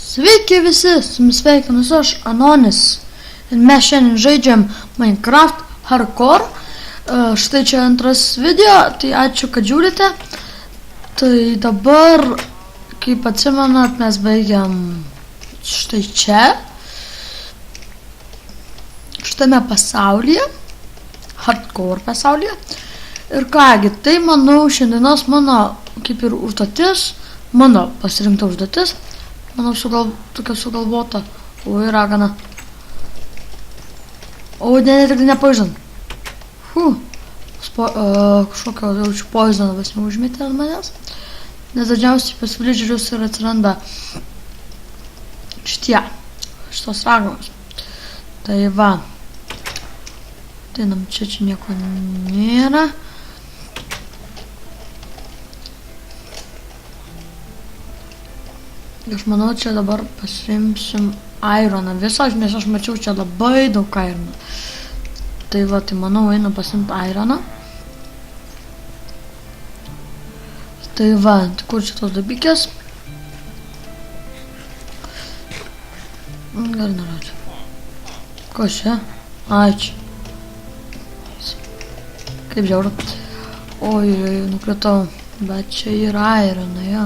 Sveiki visi, su jumis sveikinuos aš, Anonis. Ir mes šiandien žaidžiam Minecraft Hardcore. Štai čia antras video, tai ačiū, kad žiūrite. Tai dabar, kaip atsimenat, mes baigiam štai čia. Šitame pasaulyje. Hardcore pasaulyje. Ir kągi, tai manau šiandienos mano, kaip ir užduotis, mano pasirinkta užduotis. Manau, tokia sugalvota. Oi, ragana. O, tikrai nepoison. Kažkokio jaučiu poizoną vis neužmetė ant manęs. Nes dažniausiai pas villagerius ir atsiranda šitos raganos. Tai va. Tai nam čia nieko nėra. Aš manau, čia dabar pasiimsim ironą visą, nes aš mačiau čia labai daug ironą. Tai va, tai manau, einu pasimti ironą. Tai va, tai kur čia tos dabykės? Gal nerodžiu. Ko čia? Ai, čia. Kaip žiauru. Oi, nukritau. Bet čia yra ironą, jo.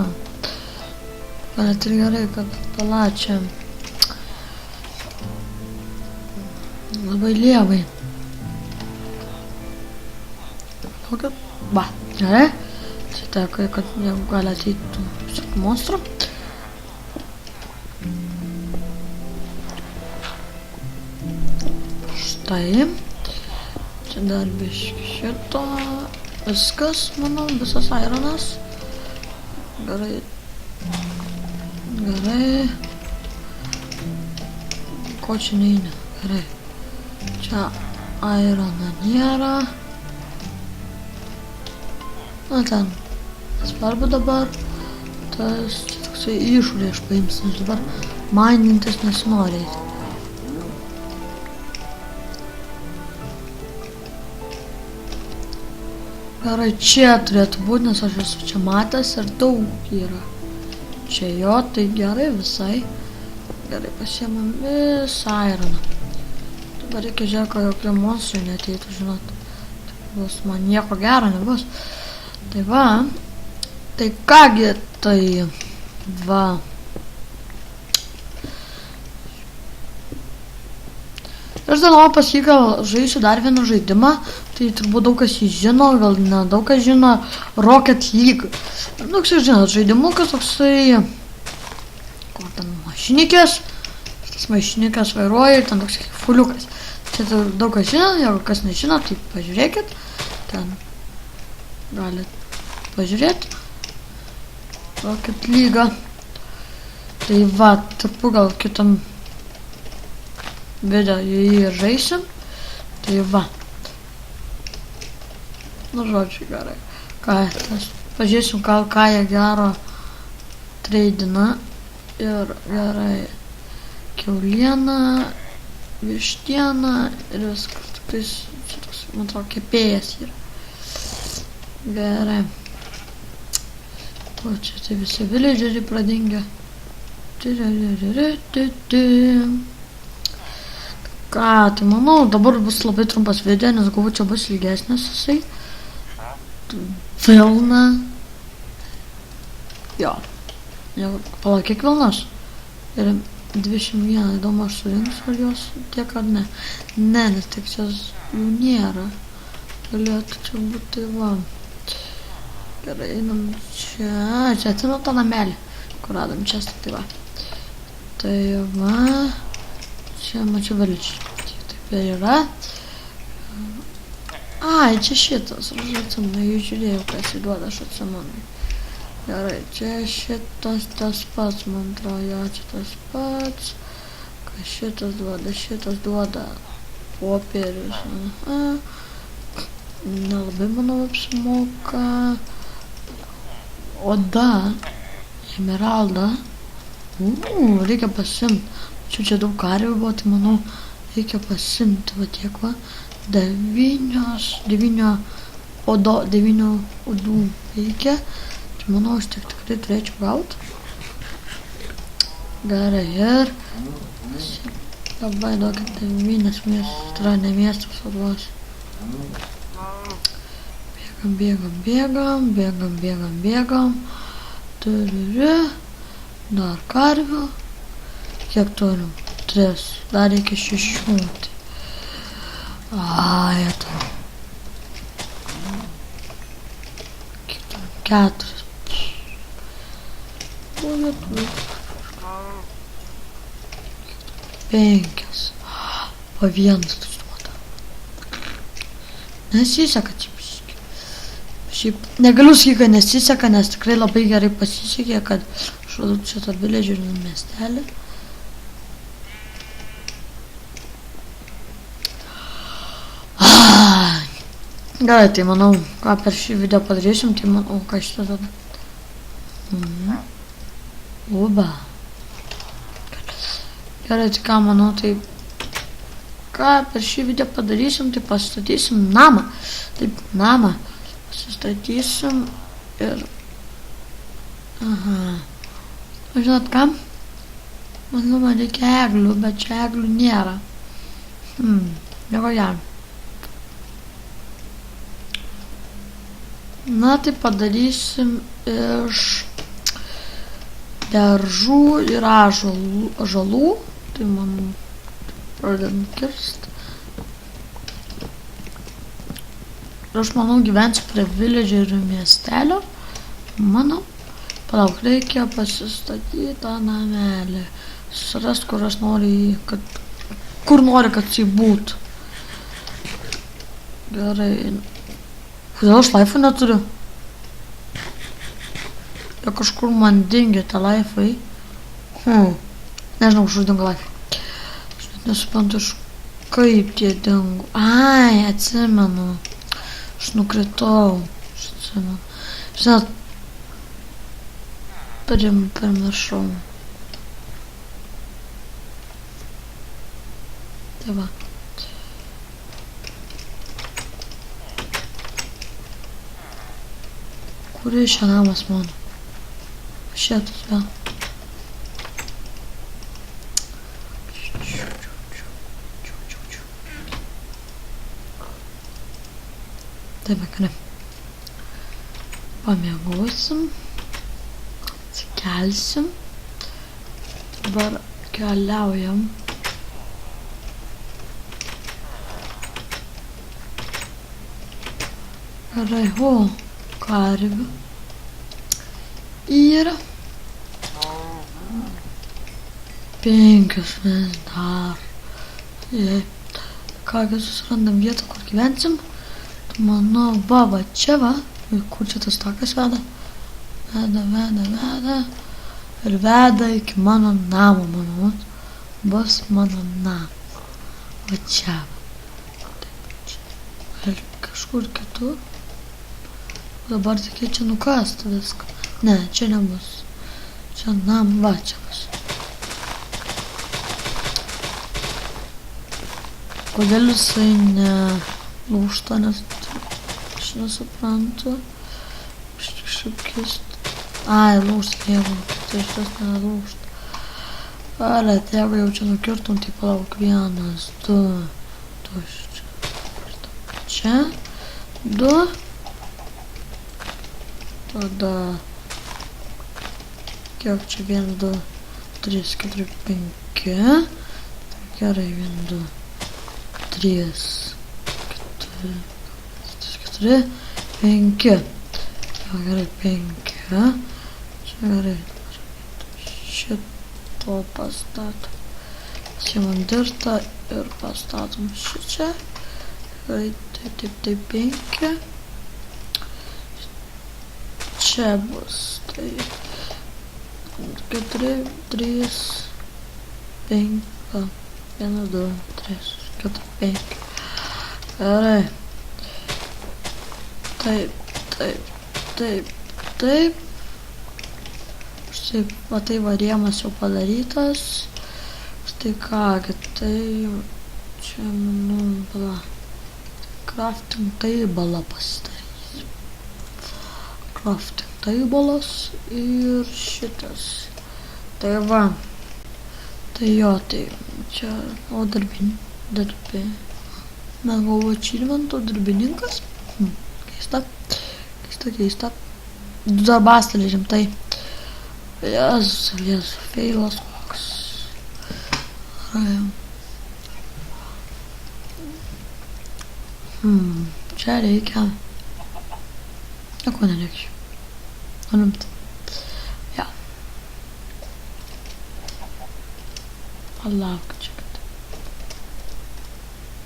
Bet ir gerai, kad palačiam. Labai lievai. Kokia? Va, gerai. Šitą, kad jau gali ateiti šitų monstrų. Štai. Čia dar biški šito. Viskas, manau, visas ironas. Gerai. Gerai. Ko čia neina? Gerai. Čia ironą nėra. Na ten. Svarbu dabar. Tas čia toksai išorė aš paimsiu. Nes dabar mainintis nesinori. Gerai, čia turėtų būti, nes aš esu čia matęs ir daug yra. Čia jo, tai gerai visai. Gerai, pasiemam visą ironą. Dabar reikia žiūrėti, kad jokie monstrai neateitų, žinot. Tai bus, man nieko gero nebus. Tai va. Tai kągi, tai va. Aš dar noriu pasakyti, gal žaisiu dar vieną žaidimą. Tai turbūt daug kas jį žino, gal nedaug kas žino. Rocket League. Daug kas žino, žaidimukas toksai. Kur ten mašinikės. Tas mašinikės vairuoja ir ten toks fuliukas. Čia daug kas žino, jeigu kas nežino, tai pažiūrėkit. Ten galit pažiūrėti. Rocket League. Tai va, tarpu gal kitam video jį žaisim. Tai va. Nu, žodžiu, gerai. Ką, pažiūrėsim, ką jie gero treidina. Ir gerai. Kiauliena, vištiena ir viskas. Tiktais, čia toks, man atrodo, kepėjas yra. Gerai. O čia tai visi villageriai pradingę. Ką, tai manau, dabar bus labai trumpas video, nes galbūt čia bus ilgesnis jisai. Vilna. Jo. Palauk, kiek vilnos? Ir 21, įdomu, aš surinksiu ar jos tiek ar ne. Ne, nes tiek čia jų nėra. Galėtų čia būti, va. Gerai, einam čia. Čia atsimenu tą namelį, kur radom čia, tai va. Tai va. Čia mačiau village. Taip ir yra. Ai, čia šitas. Aš atsimenu, jau žiūrėjau, kas įduoda, aš atsimenu. Gerai, čia šitas tas pats, man atrodo, čia tas pats. Kas šitas duoda popierius. Nelabai, manau, apsimoka. Oda. Emeralda. Reikia pasimti. Čia daug karvių buvo, tai manau, reikia pasimti, va tiek va. 9 odų reikia. Tai manau, aš tikrai turėčiau gauti. Gerai, ir labai duokit 9 miestų, ne miestus, o dvasių. Bėgam. Turiu. Dar karvių. Kiek turim? 3. Dar reikia 6. Ai, tai. 4. O, 5. O 1 duoda. Nesiseka čia biškį. Šiaip negaliu sakyti, kad nesiseka, nes tikrai labai gerai pasisekė, kad aš radau šitą villagerį miestelį. Gerai, tai manau, ką per šį video padarysim, tai manau, ką šitą tada. Uba. Gerai, tai ką manau, tai ką per šį video padarysim, tai pastatysim namą. Taip, namą pasistatysim ir... Aha. O žinot kam? Manau, man reikia eglių, bet čia eglių nėra. Nieko gero. Na, tai padarysim iš beržų ir ąžuolų. Tai manau, pradedam kirst. Ir aš manau, gyvensiu prie villagerių miestelio. Manau, palauk, reikia pasistatyti tą namelį. Susirast, kur aš noriu, kur nori, kad jis būtų. Gerai. Kodėl aš laifų neturiu? Jo kažkur man dingia tie laifai. Nežinau, kažkur dingo laifai. Aš net nesuprantu, kaip tie dingo. Ai, atsimenu. Aš nukritau. Aš atsimenu. Žinot, primiršau. Tai va. Kur iš čia namas mano? Šitas, vėl. Taip, gerai. Pamiegosim. Atsikelsim. Dabar keliaujam. Gerai, karvių yra 5 vis dar. Kągi susirandam vietą, kur gyvensim. Tai manau, va čia va. Kur čia tas takas veda? Veda. Ir veda iki mano namo, manau. Bus mano namas. Va čia va. Ir kažkur kitur. Dabar reikia čia nukasti viską. Ne, čia nebus. Čia va, čia bus. Kodėl jisai nelūžta, nes aš nesuprantu. Aš kažkaip keista. Ai, lūžta, jeigu tai šitas nelūžta. Ale, tai jeigu jau čia nukirtum, tai palauk 1, 2, čia 2. Tada kiek čia 1, 2, 3, 4, 5. Gerai, 1, 2, 3, 4, 5. Gerai, 5. Čia gerai. Šito pastatom. Pasiimam dirtą ir pastatom šičia. Gerai, taip, 5. Čia bus, tai 4, 3, 5, 1, 2, 3, 4, 5. Gerai. Taip. Štai, va tai varėjimas jau padarytas. Štai kągi, tai čia, manau, crafting table pasidarysiu. Crafting table'as ir šitas. Tai va, Tai jo, tai čia, o darbė. Mes galvo Čilvento darbininkas. Keista. Du darbastalį rimtai. Jėzus, feilas koks. Čia reikia. Nieko nereikia. Nurimti. Ja. Palauk, čia kad.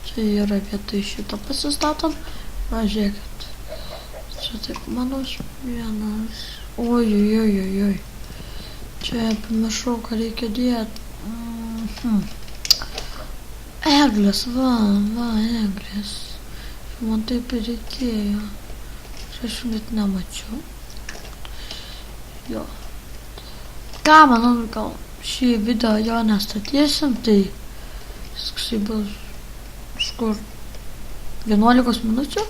Čia yra vietoj šito pasistatom. Va, žiūrėkit. Čia taip mano vienas. Oi. Čia pamiršau, ką reikia dėti. Eglės, va, eglės. Man taip ir reikėjo. Aš net nemačiau. Jo. Ką, manau, gal šį video jo nestatysim, tai jis bus kažkur 11 minučių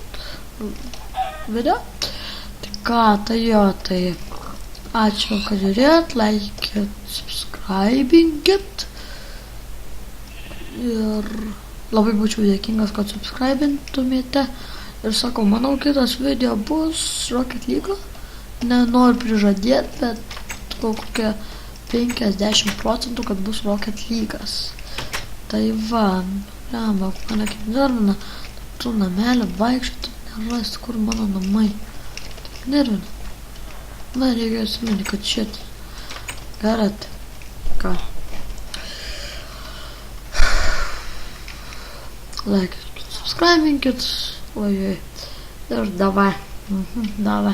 video. Tai ką, tai jo, tai ačiū, kad žiūrėjot, laikykit, subscribinkit. Ir labai būčiau dėkingas, kad subscribintumėte. Ir sakau, manau, kitas video bus Rocket League. Nenoriu prižadėti, bet kokia 50%, kad bus Rocket League'as. Tai va, mane kaip nervina, tu namelį vaikščioti, nerasti, kur mano namai. Taip nervina. Na, reikia atsiminti, kad šit. Gerat. Ką? Laikykit, subscribinkit. Oi. Ir davai. Davai.